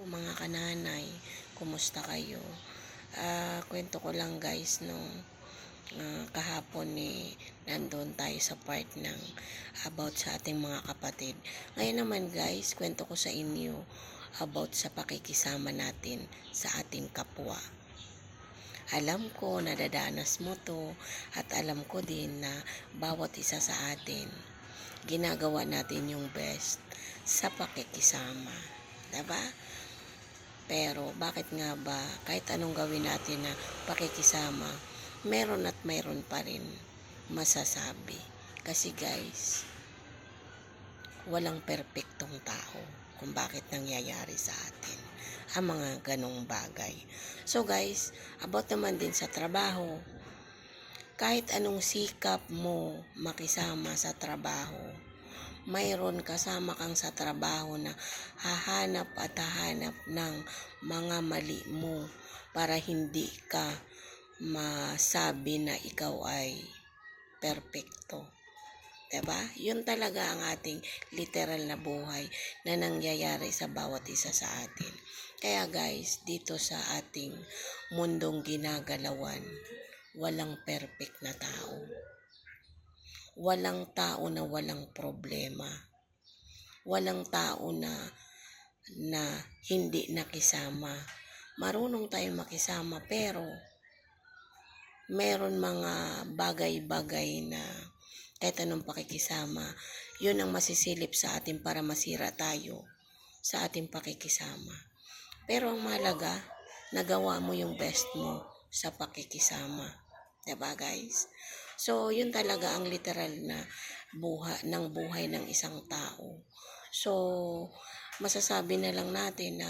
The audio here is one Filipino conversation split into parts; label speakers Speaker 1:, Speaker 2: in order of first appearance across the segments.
Speaker 1: Mga kananay, kumusta kayo? Kwento ko lang guys, kahapon nandun tayo sa part ng about sa ating mga kapatid. Ngayon naman guys, kwento ko sa inyo about sa pakikisama natin sa ating kapwa. Alam ko nadadanas mo to at alam ko din na bawat isa sa atin ginagawa natin yung best sa pakikisama. Diba? Pero bakit nga ba kahit anong gawin natin na pakikisama, meron at meron pa rin masasabi. Kasi guys, walang perpektong tao kung bakit nangyayari sa atin ang mga ganong bagay. So guys, about naman din sa trabaho, kahit anong sikap mo makisama sa trabaho, mayroon kasama kang sa trabaho na hahanap at hahanap ng mga mali mo para hindi ka masabi na ikaw ay perpekto. Diba? Yun talaga ang ating literal na buhay na nangyayari sa bawat isa sa atin. Kaya guys, dito sa ating mundong ginagalawan, walang perfect na tao. Walang tao na walang problema. Walang tao na hindi nakisama. Marunong tayong makisama pero meron mga bagay-bagay na kahit anong pakikisama, yun ang masisilip sa atin para masira tayo sa ating pakikisama. Pero ang mahalaga, nagawa mo yung best mo sa pakikisama. Diba guys? So, yun talaga ang literal na buhay ng isang tao. So, masasabi na lang natin na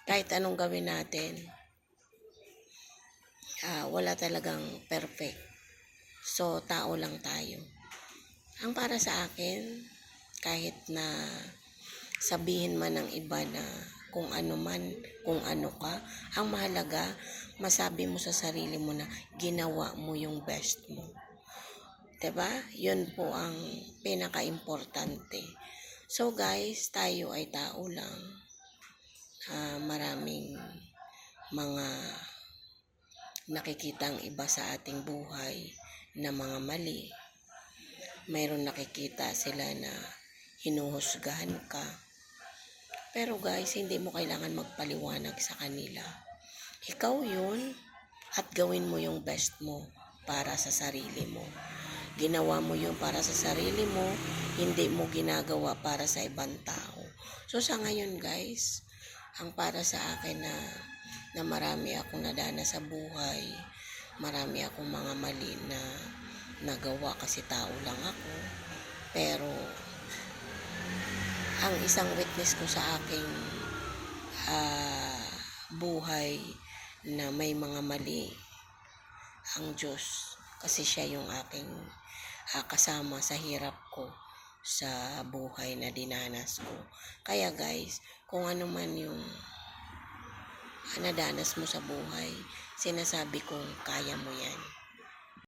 Speaker 1: kahit anong gawin natin, wala talagang perfect. So, tao lang tayo. Ang para sa akin, kahit na sabihin man ng iba na kung ano ka, ang mahalaga, masabi mo sa sarili mo na ginawa mo yung best mo. Diba? Yun po ang pinaka-importante. So guys, tayo ay tao lang. Maraming mga nakikitang iba sa ating buhay na mga mali. Mayroon nakikita sila na hinuhusgahan ka. Pero guys, hindi mo kailangan magpaliwanag sa kanila. Ikaw yun at gawin mo yung best mo para sa sarili mo. Ginawa mo yun para sa sarili mo, hindi mo ginagawa para sa ibang tao. So sa ngayon guys, ang para sa akin na marami akong nadana sa buhay, marami akong mga mali na nagawa kasi tao lang ako. Pero ang isang witness ko sa aking buhay na may mga mali, ang Diyos. Kasi siya yung aking kasama sa hirap ko sa buhay na dinanas ko. Kaya guys, kung ano man yung nadanas mo sa buhay, sinasabi kong kaya mo yan.